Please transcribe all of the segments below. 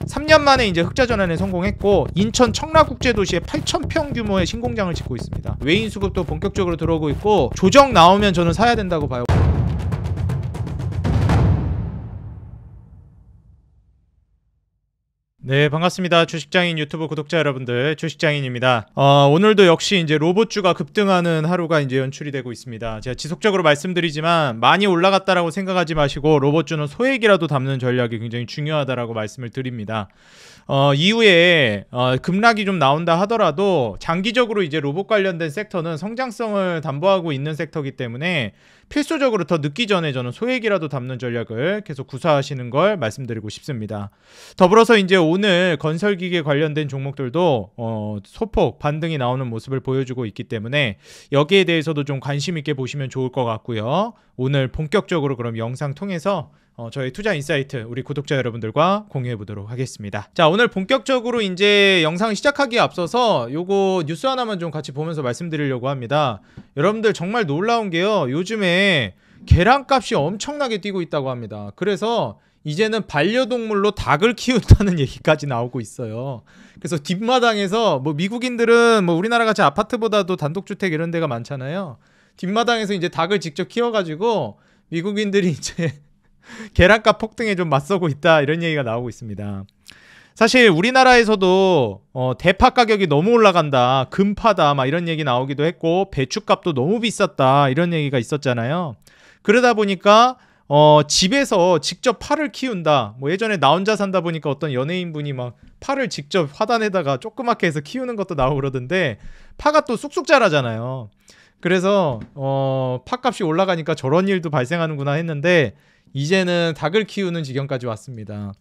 3년 만에 이제 흑자 전환에 성공했고 인천 청라국제도시에 8,000평 규모의 신공장을 짓고 있습니다. 외인 수급도 본격적으로 들어오고 있고 조정 나오면 저는 사야 된다고 봐요. 네, 반갑습니다. 주식장인 유튜브 구독자 여러분들, 주식장인입니다. 오늘도 역시 이제 로봇주가 급등하는 하루가 이제 연출이 되고 있습니다. 제가 지속적으로 말씀드리지만 많이 올라갔다라고 생각하지 마시고 로봇주는 소액이라도 담는 전략이 굉장히 중요하다라고 말씀을 드립니다. 이후에 급락이 좀 나온다 하더라도 장기적으로 이제 로봇 관련된 섹터는 성장성을 담보하고 있는 섹터이기 때문에 필수적으로 더 늦기 전에 저는 소액이라도 담는 전략을 계속 구사하시는 걸 말씀드리고 싶습니다. 더불어서 이제 오늘 건설기계 관련된 종목들도 소폭 반등이 나오는 모습을 보여주고 있기 때문에 여기에 대해서도 좀 관심 있게 보시면 좋을 것 같고요. 오늘 본격적으로 그럼 영상 통해서 저희 투자 인사이트 우리 구독자 여러분들과 공유해 보도록 하겠습니다. 자, 오늘 본격적으로 이제 영상을 시작하기에 앞서서 요거 뉴스 하나만 좀 같이 보면서 말씀드리려고 합니다. 여러분들 정말 놀라운 게요, 요즘에 계란값이 엄청나게 뛰고 있다고 합니다. 그래서 이제는 반려동물로 닭을 키운다는 얘기까지 나오고 있어요. 그래서 뒷마당에서 뭐 미국인들은 뭐 우리나라 같이 아파트보다도 단독주택 이런 데가 많잖아요. 뒷마당에서 이제 닭을 직접 키워가지고 미국인들이 이제 계란값 폭등에 좀 맞서고 있다, 이런 얘기가 나오고 있습니다. 사실 우리나라에서도 대파 가격이 너무 올라간다, 금파다 막 이런 얘기 나오기도 했고 배추값도 너무 비쌌다 이런 얘기가 있었잖아요. 그러다 보니까 집에서 직접 파를 키운다, 뭐 예전에 나 혼자 산다 보니까 어떤 연예인분이 막 파를 직접 화단에다가 조그맣게 해서 키우는 것도 나오고 그러던데 파가 또 쑥쑥 자라잖아요. 그래서 파값이 올라가니까 저런 일도 발생하는구나 했는데 이제는 닭을 키우는 지경까지 왔습니다.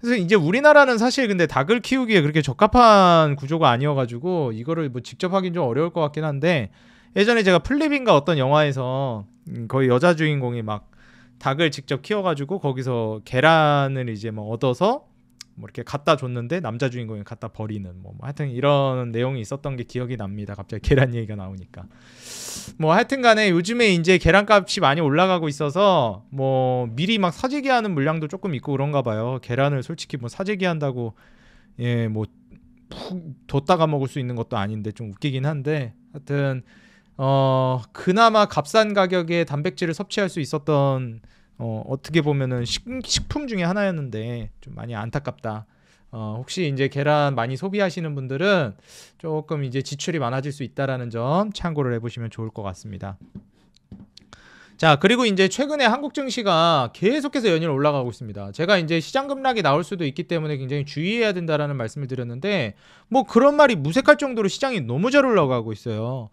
그래서 이제 우리나라는 사실 근데 닭을 키우기에 그렇게 적합한 구조가 아니어가지고 이거를 뭐 직접 하긴 좀 어려울 것 같긴 한데, 예전에 제가 플립인가 어떤 영화에서 거의 여자 주인공이 막 닭을 직접 키워가지고 거기서 계란을 이제 뭐 얻어서 뭐 이렇게 갖다 줬는데 남자 주인공이 갖다 버리는 뭐 하여튼 이런 내용이 있었던 게 기억이 납니다. 갑자기 계란 얘기가 나오니까. 뭐 하여튼간에 요즘에 이제 계란값이 많이 올라가고 있어서 뭐 미리 막 사재기 하는 물량도 조금 있고 그런가 봐요. 계란을 솔직히 뭐 사재기 한다고 뭐 푹 뒀다가 먹을 수 있는 것도 아닌데 좀 웃기긴 한데, 하여튼 그나마 값싼 가격에 단백질을 섭취할 수 있었던 어떻게 보면은 식품 중에 하나였는데 좀 많이 안타깝다. 혹시 이제 계란 많이 소비하시는 분들은 조금 이제 지출이 많아질 수 있다라는 점 참고를 해보시면 좋을 것 같습니다. 자, 그리고 이제 최근에 한국 증시가 계속해서 연일 올라가고 있습니다. 제가 이제 시장 급락이 나올 수도 있기 때문에 굉장히 주의해야 된다라는 말씀을 드렸는데 뭐 그런 말이 무색할 정도로 시장이 너무 잘 올라가고 있어요.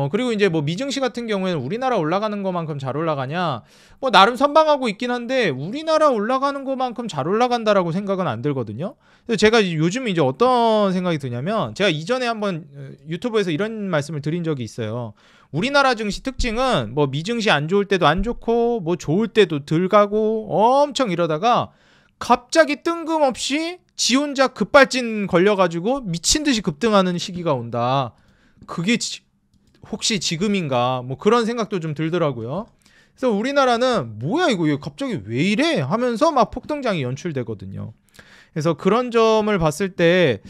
그리고 이제 뭐 미증시 같은 경우에는 우리나라 올라가는 것만큼 잘 올라가냐, 뭐 나름 선방하고 있긴 한데 우리나라 올라가는 것만큼 잘 올라간다라고 생각은 안 들거든요. 그래서 제가 요즘 이제 어떤 생각이 드냐면, 제가 이전에 한번 유튜브에서 이런 말씀을 드린 적이 있어요. 우리나라 증시 특징은 뭐 미증시 안 좋을 때도 안 좋고 뭐 좋을 때도 들 가고 엄청 이러다가 갑자기 뜬금없이 지 혼자 급발진 걸려가지고 미친 듯이 급등하는 시기가 온다. 그게 혹시 지금인가, 뭐 그런 생각도 좀 들더라고요. 그래서 우리나라는 뭐야 이거 갑자기 왜 이래 하면서 막 폭등장이 연출되거든요. 그래서 그런 점을 봤을 때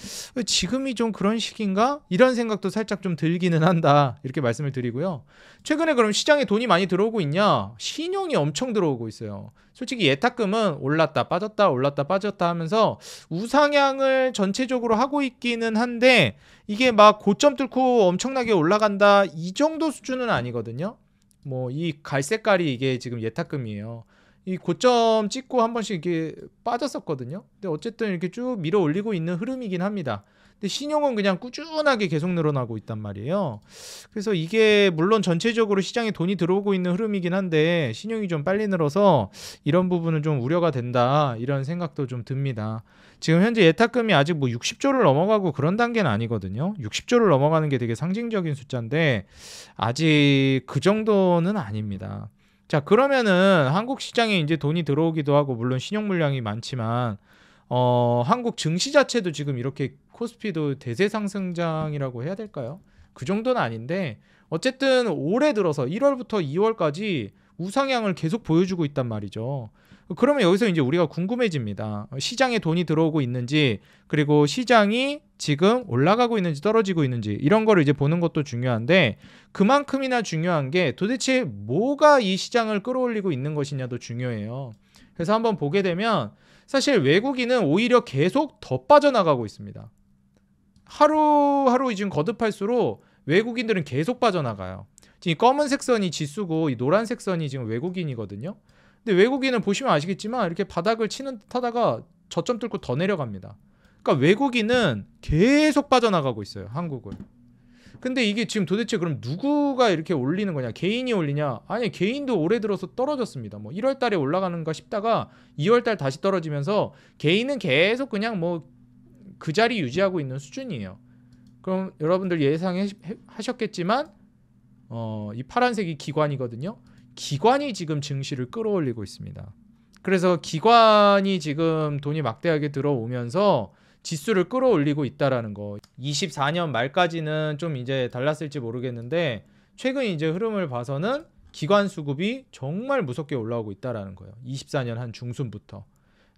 지금이 좀 그런 시기인가? 이런 생각도 살짝 좀 들기는 한다, 이렇게 말씀을 드리고요. 최근에 그럼 시장에 돈이 많이 들어오고 있냐? 신용이 엄청 들어오고 있어요. 솔직히 예탁금은 올랐다 빠졌다 올랐다 빠졌다 하면서 우상향을 전체적으로 하고 있기는 한데 이게 막 고점 뚫고 엄청나게 올라간다 이 정도 수준은 아니거든요. 뭐 이 갈색깔이 이게 지금 예탁금이에요. 이 고점 찍고 한 번씩 이렇게 빠졌었거든요. 근데 어쨌든 이렇게 쭉 밀어 올리고 있는 흐름이긴 합니다. 근데 신용은 그냥 꾸준하게 계속 늘어나고 있단 말이에요. 그래서 이게 물론 전체적으로 시장에 돈이 들어오고 있는 흐름이긴 한데 신용이 좀 빨리 늘어서 이런 부분은 좀 우려가 된다, 이런 생각도 좀 듭니다. 지금 현재 예탁금이 아직 뭐 60조를 넘어가고 그런 단계는 아니거든요. 60조를 넘어가는 게 되게 상징적인 숫자인데 아직 그 정도는 아닙니다. 자, 그러면은 한국 시장에 이제 돈이 들어오기도 하고 물론 신용 물량이 많지만 한국 증시 자체도 지금 이렇게 코스피도 대세 상승장이라고 해야 될까요? 그 정도는 아닌데 어쨌든 올해 들어서 1월부터 2월까지 우상향을 계속 보여주고 있단 말이죠. 그러면 여기서 이제 우리가 궁금해집니다. 시장에 돈이 들어오고 있는지, 그리고 시장이 지금 올라가고 있는지 떨어지고 있는지, 이런 거를 이제 보는 것도 중요한데, 그만큼이나 중요한 게 도대체 뭐가 이 시장을 끌어올리고 있는 것이냐도 중요해요. 그래서 한번 보게 되면 사실 외국인은 오히려 계속 더 빠져나가고 있습니다. 하루하루 지금 거듭할수록 외국인들은 계속 빠져나가요. 지금 이 검은색 선이 지수고 이 노란색 선이 지금 외국인이거든요. 근데 외국인은 보시면 아시겠지만 이렇게 바닥을 치는 듯 하다가 저점 뚫고 더 내려갑니다. 그러니까 외국인은 계속 빠져나가고 있어요, 한국을. 근데 이게 지금 도대체 그럼 누구가 이렇게 올리는 거냐? 개인이 올리냐? 아니, 개인도 올해 들어서 떨어졌습니다. 뭐 1월 달에 올라가는가 싶다가 2월 달 다시 떨어지면서 개인은 계속 그냥 뭐 그 자리 유지하고 있는 수준이에요. 그럼 여러분들 예상하셨겠지만 이 파란색이 기관이거든요. 기관이 지금 증시를 끌어올리고 있습니다. 그래서 기관이 지금 돈이 막대하게 들어오면서 지수를 끌어올리고 있다라는 거. 24년 말까지는 좀 이제 달랐을지 모르겠는데 최근 이제 흐름을 봐서는 기관 수급이 정말 무섭게 올라오고 있다라는 거예요. 24년 한 중순부터.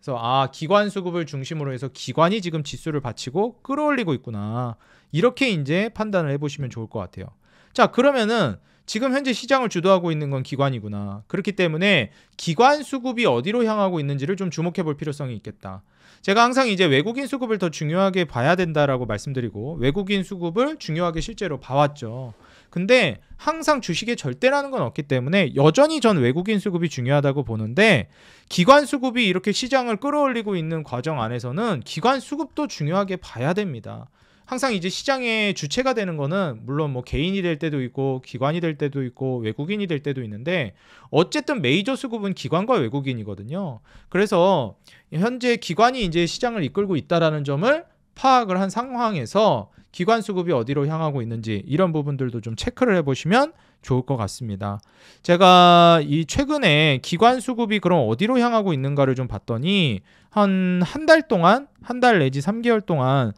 그래서 기관 수급을 중심으로 해서 기관이 지금 지수를 받치고 끌어올리고 있구나. 이렇게 이제 판단을 해보시면 좋을 것 같아요. 자, 그러면은 지금 현재 시장을 주도하고 있는 건 기관이구나. 그렇기 때문에 기관 수급이 어디로 향하고 있는지를 좀 주목해 볼 필요성이 있겠다. 제가 항상 이제 외국인 수급을 더 중요하게 봐야 된다라고 말씀드리고 외국인 수급을 중요하게 실제로 봐왔죠. 근데 항상 주식의 절대라는 건 없기 때문에 여전히 전 외국인 수급이 중요하다고 보는데 기관 수급이 이렇게 시장을 끌어올리고 있는 과정 안에서는 기관 수급도 중요하게 봐야 됩니다. 항상 이제 시장의 주체가 되는 거는 물론 뭐 개인이 될 때도 있고 기관이 될 때도 있고 외국인이 될 때도 있는데 어쨌든 메이저 수급은 기관과 외국인이거든요. 그래서 현재 기관이 이제 시장을 이끌고 있다라는 점을 파악을 한 상황에서 기관 수급이 어디로 향하고 있는지 이런 부분들도 좀 체크를 해보시면 좋을 것 같습니다. 제가 이 최근에 기관 수급이 그럼 어디로 향하고 있는가를 좀 봤더니 한 달 동안, 한 달 내지 3개월 동안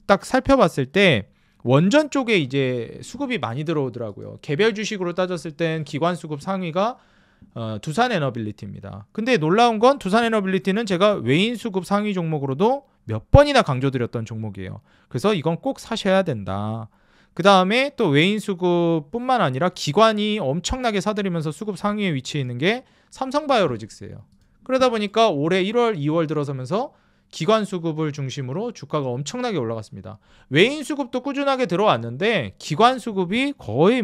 딱 살펴봤을 때 원전 쪽에 이제 수급이 많이 들어오더라고요. 개별 주식으로 따졌을 땐 기관 수급 상위가 두산에너빌리티입니다. 근데 놀라운 건 두산에너빌리티는 제가 외인 수급 상위 종목으로도 몇 번이나 강조드렸던 종목이에요. 그래서 이건 꼭 사셔야 된다. 그 다음에 또 외인 수급뿐만 아니라 기관이 엄청나게 사들이면서 수급 상위에 위치해 있는 게 삼성바이오로직스예요. 그러다 보니까 올해 1월, 2월 들어서면서 기관 수급을 중심으로 주가가 엄청나게 올라갔습니다. 외인 수급도 꾸준하게 들어왔는데 기관 수급이 거의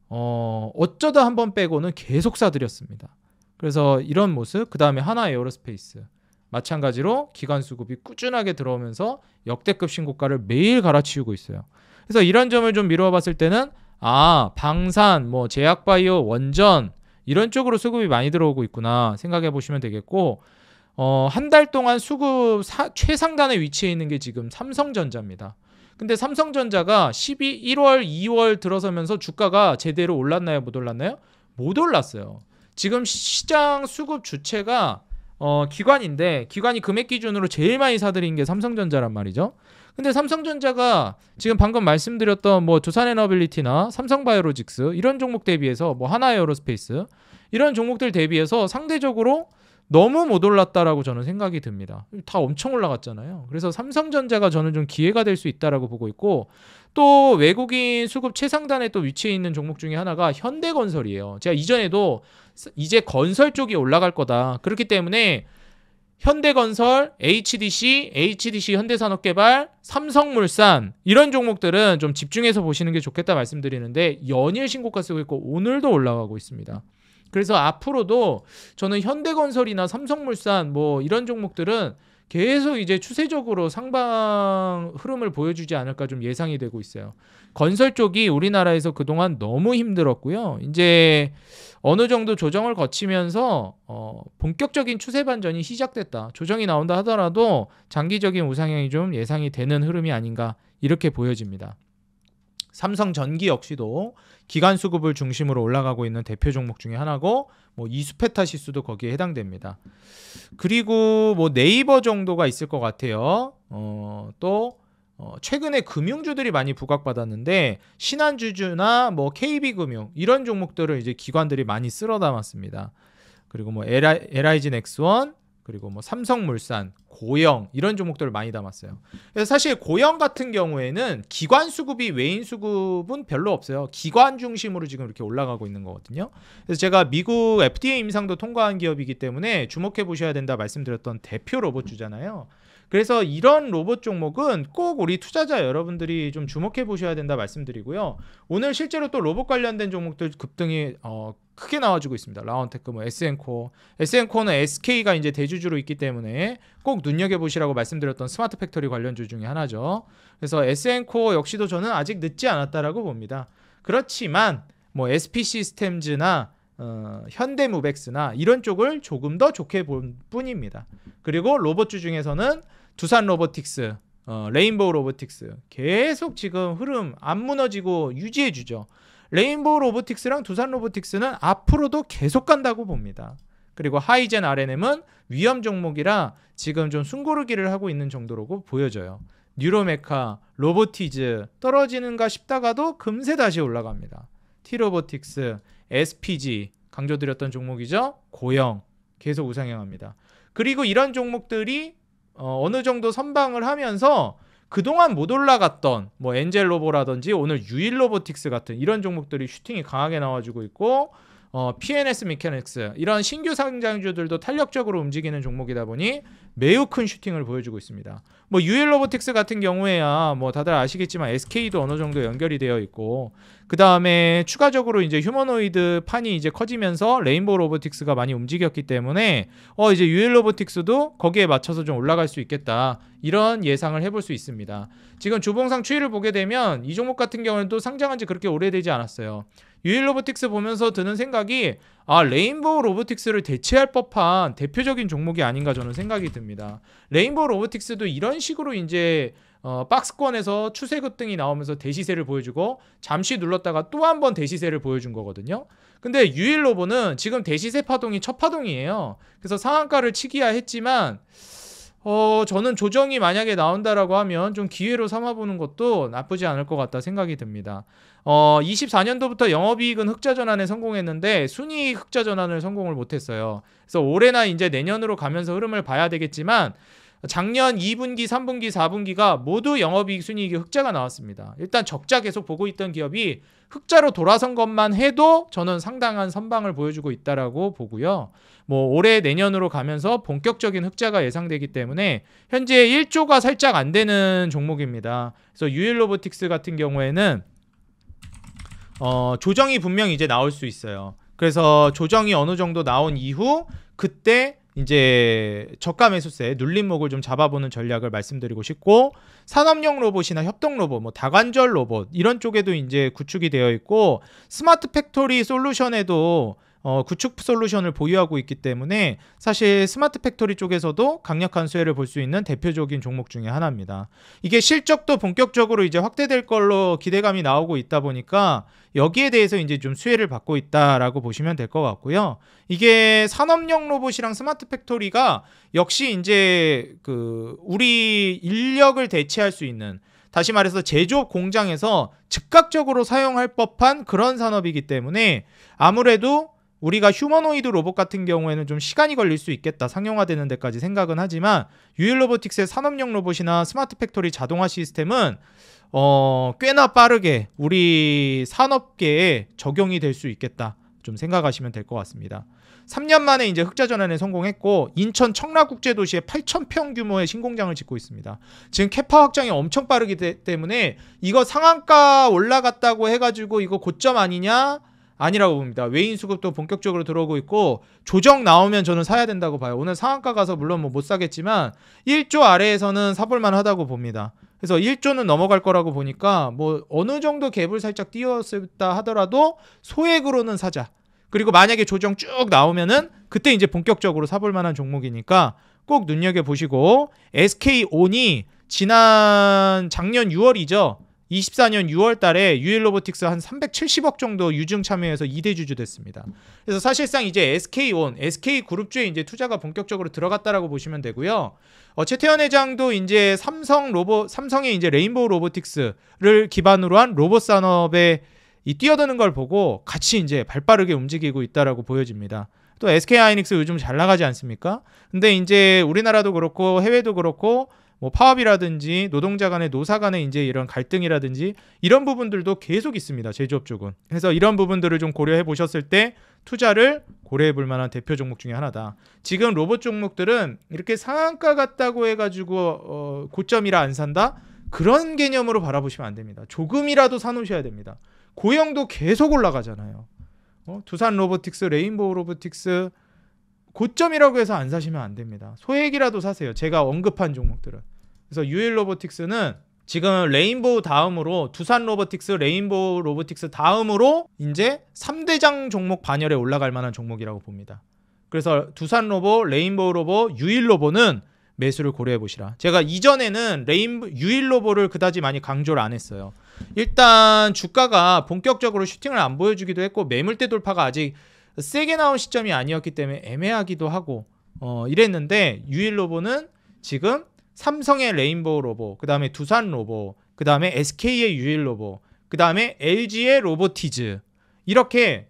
어쩌다 한 번 빼고는 계속 사들였습니다. 그래서 이런 모습, 그 다음에 하나에어로스페이스 마찬가지로 기관 수급이 꾸준하게 들어오면서 역대급 신고가를 매일 갈아치우고 있어요. 그래서 이런 점을 좀 미루어 봤을 때는 방산, 제약바이오, 원전 이런 쪽으로 수급이 많이 들어오고 있구나 생각해 보시면 되겠고 한 달 동안 수급 최상단에 위치해 있는 게 지금 삼성전자입니다. 근데 삼성전자가 1월, 2월 들어서면서 주가가 제대로 올랐나요? 못 올랐나요? 못 올랐어요. 지금 시장 수급 주체가 기관인데 기관이 금액 기준으로 제일 많이 사들인 게 삼성전자란 말이죠. 근데 삼성전자가 지금 방금 말씀드렸던 두산에너빌리티나 삼성바이오로직스 이런 종목 대비해서 하나에어로스페이스 이런 종목들 대비해서 상대적으로 너무 못 올랐다라고 저는 생각이 듭니다. 다 엄청 올라갔잖아요. 그래서 삼성전자가 저는 좀 기회가 될 수 있다라고 보고 있고 또 외국인 수급 최상단에 또 위치해 있는 종목 중에 하나가 현대건설이에요. 제가 이전에도 이제 건설 쪽이 올라갈 거다. 그렇기 때문에 현대건설, HDC 현대산업개발, 삼성물산 이런 종목들은 좀 집중해서 보시는 게 좋겠다 말씀드리는데 연일 신고가 쓰고 있고 오늘도 올라가고 있습니다. 그래서 앞으로도 저는 현대건설이나 삼성물산 이런 종목들은 계속 이제 추세적으로 상방 흐름을 보여주지 않을까 좀 예상이 되고 있어요. 건설 쪽이 우리나라에서 그동안 너무 힘들었고요. 이제 어느 정도 조정을 거치면서 본격적인 추세 반전이 시작됐다. 조정이 나온다 하더라도 장기적인 우상향이 좀 예상이 되는 흐름이 아닌가 이렇게 보여집니다. 삼성전기 역시도 기관 수급을 중심으로 올라가고 있는 대표 종목 중에 하나고 이수페타 지수도 거기에 해당됩니다. 그리고 네이버 정도가 있을 것 같아요. 또 최근에 금융주들이 많이 부각받았는데 신한주주나 KB금융 이런 종목들을 이제 기관들이 많이 쓸어 담았습니다. 그리고 뭐 LIG 넥스원, 그리고 뭐 삼성물산, 고영 이런 종목들을 많이 담았어요. 그래서 사실 고영 같은 경우에는 기관 수급이 외인 수급은 별로 없어요. 기관 중심으로 지금 이렇게 올라가고 있는 거거든요. 그래서 제가 미국 FDA 임상도 통과한 기업이기 때문에 주목해 보셔야 된다 말씀드렸던 대표 로봇주잖아요. 그래서 이런 로봇 종목은 꼭 우리 투자자 여러분들이 좀 주목해 보셔야 된다 말씀드리고요. 오늘 실제로 또 로봇 관련된 종목들 급등이 크게 나와주고 있습니다. 라운테크, 뭐 SN코어는 SK가 이제 대주주로 있기 때문에 꼭 눈여겨보시라고 말씀드렸던 스마트 팩토리 관련주 중에 하나죠. 그래서 SN코어 역시도 저는 아직 늦지 않았다라고 봅니다. 그렇지만 뭐 SP 시스템즈나 현대무벡스나 이런 쪽을 조금 더 좋게 볼 뿐입니다. 그리고 로봇주 중에서는 두산 로보틱스, 레인보우 로보틱스 계속 지금 흐름 안 무너지고 유지해주죠. 레인보우 로보틱스랑 두산 로보틱스는 앞으로도 계속 간다고 봅니다. 그리고 하이젠 RNM은 위험 종목이라 지금 좀 숨고르기를 하고 있는 정도로 보여져요. 뉴로메카, 로보티즈 떨어지는가 싶다가도 금세 다시 올라갑니다. T로보틱스, SPG 강조드렸던 종목이죠. 고영 계속 우상향합니다. 그리고 이런 종목들이 어느 정도 선방을 하면서 그동안 못 올라갔던 뭐 엔젤로보라든지 오늘 유일로보틱스 같은 이런 종목들이 슈팅이 강하게 나와주고 있고 PNS 미케닉스 이런 신규 상장주들도 탄력적으로 움직이는 종목이다 보니 매우 큰 슈팅을 보여주고 있습니다. 뭐 유일로보틱스 같은 경우에야 뭐 다들 아시겠지만 SK도 어느 정도 연결이 되어 있고 그 다음에 추가적으로 이제 휴머노이드 판이 이제 커지면서 레인보우 로보틱스가 많이 움직였기 때문에 이제 유일로보틱스도 거기에 맞춰서 좀 올라갈 수 있겠다 이런 예상을 해볼 수 있습니다. 지금 주봉상 추이를 보게 되면 이 종목 같은 경우는 또 상장한 지 그렇게 오래되지 않았어요. 유일로보틱스 보면서 드는 생각이 레인보우 로보틱스를 대체할 법한 대표적인 종목이 아닌가 저는 생각이 듭니다. 레인보우 로보틱스도 이런 식으로 이제 박스권에서 추세 급등이 나오면서 대시세를 보여주고 잠시 눌렀다가 또 한 번 대시세를 보여준 거거든요. 근데 유일로보는 지금 대시세 파동이 첫 파동이에요. 그래서 상한가를 치기야 했지만 저는 조정이 만약에 나온다라고 하면 좀 기회로 삼아보는 것도 나쁘지 않을 것 같다 생각이 듭니다. 24년도부터 영업이익은 흑자 전환에 성공했는데 순이익 흑자 전환을 성공을 못했어요. 그래서 올해나 이제 내년으로 가면서 흐름을 봐야 되겠지만 작년 2분기, 3분기, 4분기가 모두 영업이익 순이익이 흑자가 나왔습니다. 일단 적자 계속 보고 있던 기업이 흑자로 돌아선 것만 해도 저는 상당한 선방을 보여주고 있다라고 보고요. 뭐 올해 내년으로 가면서 본격적인 흑자가 예상되기 때문에 현재 1조가 살짝 안 되는 종목입니다. 그래서 유일로보틱스 같은 경우에는 조정이 분명히 이제 나올 수 있어요. 그래서 조정이 어느 정도 나온 이후 그때 이제 저가 매수세 눌림목을 좀 잡아보는 전략을 말씀드리고 싶고 산업용 로봇이나 협동 로봇, 뭐 다관절 로봇 이런 쪽에도 이제 구축이 되어 있고 스마트 팩토리 솔루션에도 구축 솔루션을 보유하고 있기 때문에 사실 스마트 팩토리 쪽에서도 강력한 수혜를 볼 수 있는 대표적인 종목 중에 하나입니다. 이게 실적도 본격적으로 이제 확대될 걸로 기대감이 나오고 있다 보니까 여기에 대해서 이제 좀 수혜를 받고 있다라고 보시면 될 것 같고요. 이게 산업용 로봇이랑 스마트 팩토리가 역시 이제 우리 인력을 대체할 수 있는 다시 말해서 제조업 공장에서 즉각적으로 사용할 법한 그런 산업이기 때문에 아무래도 우리가 휴머노이드 로봇 같은 경우에는 좀 시간이 걸릴 수 있겠다 상용화되는 데까지 생각은 하지만 유일로보틱스의 산업용 로봇이나 스마트 팩토리 자동화 시스템은 꽤나 빠르게 우리 산업계에 적용이 될 수 있겠다 좀 생각하시면 될 것 같습니다. 3년 만에 이제 흑자 전환에 성공했고 인천 청라국제도시에 8,000평 규모의 신공장을 짓고 있습니다. 지금 캐파 확장이 엄청 빠르기 때문에 이거 상한가 올라갔다고 해가지고 이거 고점 아니냐? 아니라고 봅니다. 외인 수급도 본격적으로 들어오고 있고 조정 나오면 저는 사야 된다고 봐요. 오늘 상한가 가서 물론 뭐 못 사겠지만 1조 아래에서는 사볼만 하다고 봅니다. 그래서 1조는 넘어갈 거라고 보니까 뭐 어느 정도 갭을 살짝 띄웠다 하더라도 소액으로는 사자. 그리고 만약에 조정 쭉 나오면은 그때 이제 본격적으로 사볼 만한 종목이니까 꼭 눈여겨보시고 SK온이 작년 6월이죠. 24년 6월 달에 유일로보틱스 한 370억 정도 유증 참여해서 2대 주주 됐습니다. 그래서 사실상 이제 SK온, SK그룹주에 이제 투자가 본격적으로 들어갔다라고 보시면 되고요. 최태원 회장도 이제 삼성의 이제 레인보우 로보틱스를 기반으로 한 로봇 산업에 뛰어드는 걸 보고 같이 이제 발빠르게 움직이고 있다라고 보여집니다. 또 SK하이닉스 요즘 잘 나가지 않습니까? 근데 이제 우리나라도 그렇고 해외도 그렇고 뭐 파업이라든지 노동자 간의 노사 간의 이제 이런 갈등이라든지 이런 부분들도 계속 있습니다. 제조업 쪽은. 그래서 이런 부분들을 좀 고려해 보셨을 때 투자를 고려해 볼 만한 대표 종목 중에 하나다. 지금 로봇 종목들은 이렇게 상한가 같다고 해가지고 고점이라 안 산다? 그런 개념으로 바라보시면 안 됩니다. 조금이라도 사놓으셔야 됩니다. 고영도 계속 올라가잖아요. 두산 로보틱스, 레인보우 로보틱스 고점이라고 해서 안 사시면 안 됩니다. 소액이라도 사세요. 제가 언급한 종목들은. 그래서 유일 로보틱스는 지금 레인보우 다음으로 두산 로보틱스, 레인보우 로보틱스 다음으로 이제 3대장 종목 반열에 올라갈 만한 종목이라고 봅니다. 그래서 두산 로보, 레인보우 로보, 유일 로보는 매수를 고려해 보시라. 제가 이전에는 유일 로보를 그다지 많이 강조를 안 했어요. 일단 주가가 본격적으로 슈팅을 안 보여주기도 했고 매물대 돌파가 아직 세게 나온 시점이 아니었기 때문에 애매하기도 하고 이랬는데 유일 로보는 지금 삼성의 레인보우 로보, 그 다음에 두산 로보, 그 다음에 SK의 유일 로보, 그 다음에 LG의 로보티즈 이렇게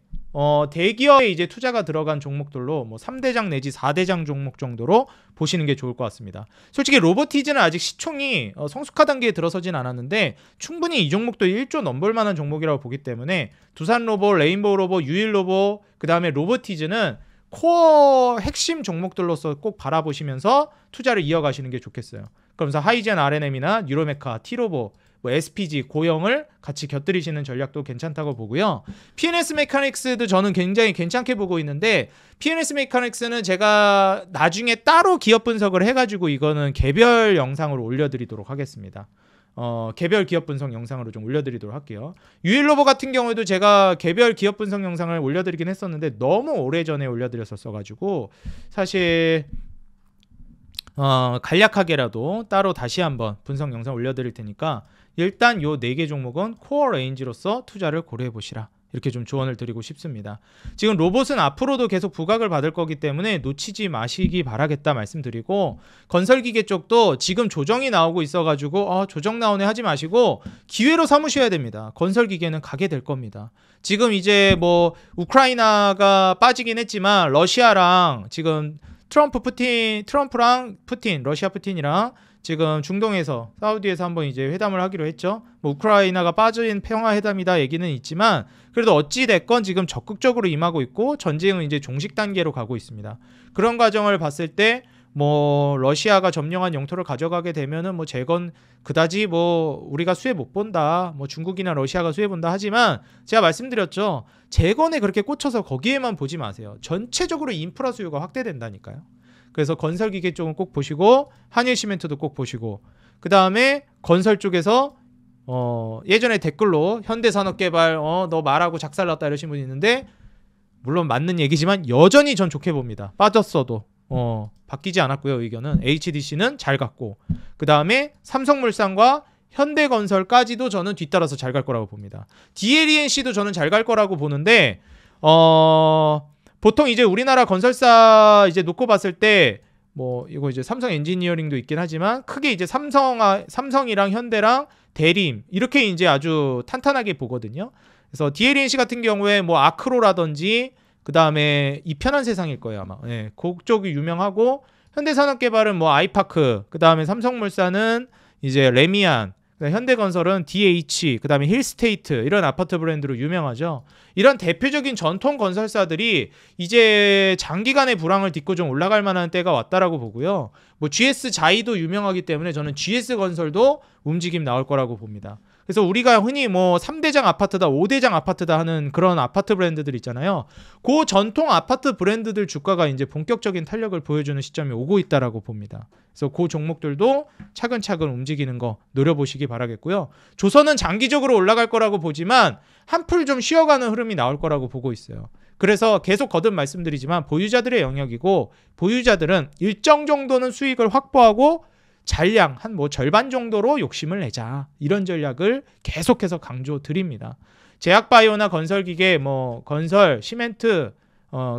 대기업에 이제 투자가 들어간 종목들로 뭐 3대장 내지 4대장 종목 정도로 보시는 게 좋을 것 같습니다. 솔직히 로보티즈는 아직 시총이 성숙화 단계에 들어서진 않았는데 충분히 이 종목도 1조 넘볼 만한 종목이라고 보기 때문에 두산 로보, 레인보우 로보, 유일 로보, 그 다음에 로보티즈는 코어 핵심 종목들로서 꼭 바라보시면서 투자를 이어가시는 게 좋겠어요. 그러면서 하이젠 RNM이나 뉴로메카, T로보, 뭐 SPG, 고영을 같이 곁들이시는 전략도 괜찮다고 보고요. PNS 메카닉스도 저는 굉장히 괜찮게 보고 있는데 PNS 메카닉스는 제가 나중에 따로 기업 분석을 해가지고 이거는 개별 영상으로 올려드리도록 하겠습니다. 개별 기업 분석 영상으로 좀 올려드리도록 할게요. 유일로보 같은 경우에도 제가 개별 기업 분석 영상을 올려드리긴 했었는데 너무 오래전에 올려드렸었어가지고 사실 간략하게라도 따로 다시 한번 분석 영상 올려드릴 테니까 일단 요 4개 종목은 코어 레인지로서 투자를 고려해 보시라. 이렇게 좀 조언을 드리고 싶습니다. 지금 로봇은 앞으로도 계속 부각을 받을 거기 때문에 놓치지 마시기 바라겠다 말씀드리고 건설기계 쪽도 지금 조정이 나오고 있어가지고 조정 나오네 하지 마시고 기회로 삼으셔야 됩니다. 건설기계는 가게 될 겁니다. 지금 이제 뭐 우크라이나가 빠지긴 했지만 러시아랑 지금 트럼프랑 푸틴, 러시아 푸틴이랑 지금 중동에서 사우디에서 한번 이제 회담을 하기로 했죠. 뭐 우크라이나가 빠진 평화회담이다 얘기는 있지만 그래도 어찌 됐건 지금 적극적으로 임하고 있고 전쟁은 이제 종식 단계로 가고 있습니다. 그런 과정을 봤을 때 뭐 러시아가 점령한 영토를 가져가게 되면은 뭐 재건 그다지 뭐 우리가 수혜 못 본다. 뭐 중국이나 러시아가 수혜 본다 하지만 제가 말씀드렸죠. 재건에 그렇게 꽂혀서 거기에만 보지 마세요. 전체적으로 인프라 수요가 확대된다니까요. 그래서 건설기계 쪽은 꼭 보시고 한일시멘트도 꼭 보시고 그 다음에 건설 쪽에서 예전에 댓글로 현대산업개발 너 말하고 작살났다 이러신 분이 있는데 물론 맞는 얘기지만 여전히 전 좋게 봅니다. 빠졌어도 바뀌지 않았고요. 의견은 HDC는 잘 갔고 그 다음에 삼성물산과 현대건설까지도 저는 뒤따라서 잘 갈 거라고 봅니다. DLENC도 저는 잘 갈 거라고 보는데 보통 이제 우리나라 건설사 이제 놓고 봤을 때 뭐 이거 이제 삼성 엔지니어링도 있긴 하지만 크게 이제 삼성이랑 현대랑 대림 이렇게 이제 아주 탄탄하게 보거든요. 그래서 DLENC 같은 경우에 뭐 아크로라든지 그 다음에 이편한 세상일 거예요 아마. 네, 그쪽이 유명하고 현대산업개발은 뭐 아이파크, 그 다음에 삼성물산은 이제 레미안, 현대건설은 DH, 그 다음에 힐스테이트 이런 아파트 브랜드로 유명하죠. 이런 대표적인 전통 건설사들이 이제 장기간의 불황을 딛고 좀 올라갈 만한 때가 왔다라고 보고요. 뭐 GS 자이도 유명하기 때문에 저는 GS 건설도 움직임 나올 거라고 봅니다. 그래서 우리가 흔히 뭐 3대장 아파트다, 5대장 아파트다 하는 그런 아파트 브랜드들 있잖아요. 그 전통 아파트 브랜드들 주가가 이제 본격적인 탄력을 보여주는 시점이 오고 있다라고 봅니다. 그래서 그 종목들도 차근차근 움직이는 거 노려보시기 바라겠고요. 조선은 장기적으로 올라갈 거라고 보지만 한풀 좀 쉬어가는 흐름이 나올 거라고 보고 있어요. 그래서 계속 거듭 말씀드리지만 보유자들의 영역이고 보유자들은 일정 정도는 수익을 확보하고 잔량 한 뭐 절반 정도로 욕심을 내자. 이런 전략을 계속해서 강조 드립니다. 제약바이오나 건설기계, 뭐 건설, 시멘트,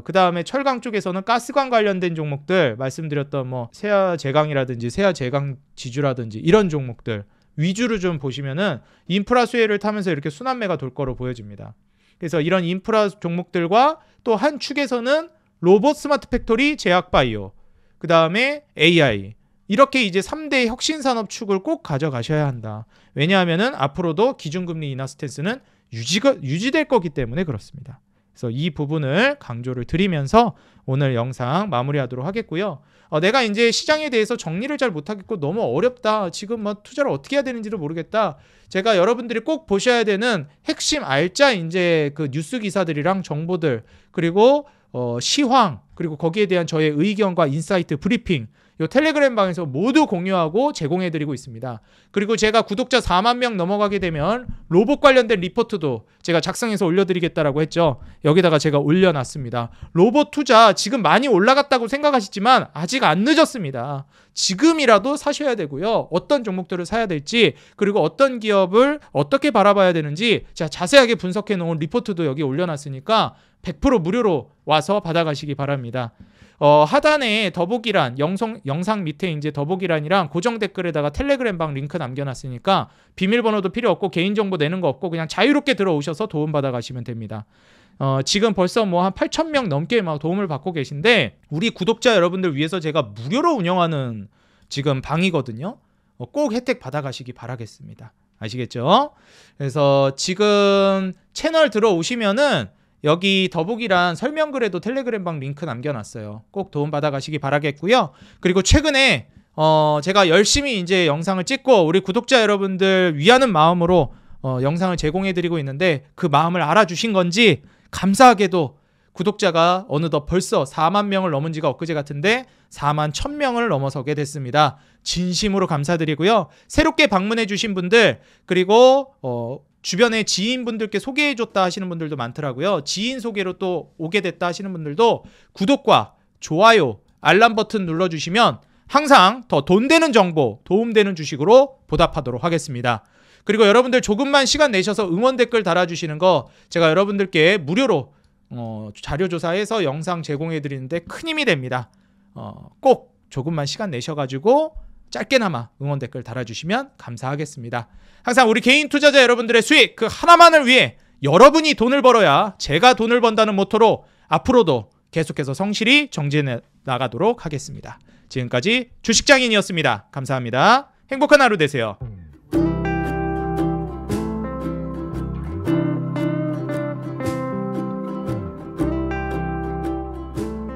그 다음에 철강 쪽에서는 가스관 관련된 종목들 말씀드렸던 뭐 세아제강이라든지 세아제강 지주라든지 이런 종목들 위주로 좀 보시면은 인프라 수혜를 타면서 이렇게 순환매가 돌 거로 보여집니다. 그래서 이런 인프라 종목들과 또 한 축에서는 로봇 스마트 팩토리, 제약 바이오, 그 다음에 AI, 이렇게 이제 3대 혁신 산업 축을 꼭 가져가셔야 한다. 왜냐하면은 앞으로도 기준금리 인하 스탠스는 유지될 거기 때문에 그렇습니다. 그래서 이 부분을 강조를 드리면서 오늘 영상 마무리하도록 하겠고요. 내가 이제 시장에 대해서 정리를 잘 못하겠고 너무 어렵다. 지금 뭐 투자를 어떻게 해야 되는지도 모르겠다. 제가 여러분들이 꼭 보셔야 되는 핵심 알짜 이제 그 뉴스 기사들이랑 정보들, 그리고 시황, 그리고 거기에 대한 저의 의견과 인사이트 브리핑, 이 텔레그램 방에서 모두 공유하고 제공해드리고 있습니다. 그리고 제가 구독자 4만 명 넘어가게 되면 로봇 관련된 리포트도 제가 작성해서 올려드리겠다라고 했죠. 여기다가 제가 올려놨습니다. 로봇 투자 지금 많이 올라갔다고 생각하시지만 아직 안 늦었습니다. 지금이라도 사셔야 되고요. 어떤 종목들을 사야 될지, 그리고 어떤 기업을 어떻게 바라봐야 되는지 제가 자세하게 분석해 놓은 리포트도 여기 올려놨으니까 100% 무료로 와서 받아가시기 바랍니다. 하단에 더보기란, 영상 밑에 이제 더보기란이랑 고정 댓글에다가 텔레그램 방 링크 남겨놨으니까 비밀번호도 필요 없고 개인정보 내는 거 없고 그냥 자유롭게 들어오셔서 도움 받아가시면 됩니다. 지금 벌써 뭐 한 8,000명 넘게 막 도움을 받고 계신데, 우리 구독자 여러분들 위해서 제가 무료로 운영하는 지금 방이거든요. 꼭 혜택 받아가시기 바라겠습니다. 아시겠죠? 그래서 지금 채널 들어오시면은 여기 더보기란 설명글에도 텔레그램 방 링크 남겨놨어요. 꼭 도움 받아가시기 바라겠고요. 그리고 최근에 제가 열심히 이제 영상을 찍고 우리 구독자 여러분들 위하는 마음으로 영상을 제공해드리고 있는데, 그 마음을 알아주신 건지 감사하게도 구독자가 어느덧 벌써 4만 명을 넘은 지가 엊그제 같은데 4만 1,000명을 넘어서게 됐습니다. 진심으로 감사드리고요. 새롭게 방문해 주신 분들, 그리고 주변에 지인분들께 소개해줬다 하시는 분들도 많더라고요. 지인 소개로 또 오게 됐다 하시는 분들도 구독과 좋아요, 알람 버튼 눌러주시면 항상 더 돈 되는 정보, 도움되는 주식으로 보답하도록 하겠습니다. 그리고 여러분들 조금만 시간 내셔서 응원 댓글 달아주시는 거 제가 여러분들께 무료로 자료조사해서 영상 제공해드리는데 큰 힘이 됩니다. 꼭 조금만 시간 내셔가지고 짧게나마 응원 댓글 달아주시면 감사하겠습니다. 항상 우리 개인 투자자 여러분들의 수익 그 하나만을 위해 여러분이 돈을 벌어야 제가 돈을 번다는 모토로 앞으로도 계속해서 성실히 정진해 나가도록 하겠습니다. 지금까지 주식장인이었습니다. 감사합니다. 행복한 하루 되세요.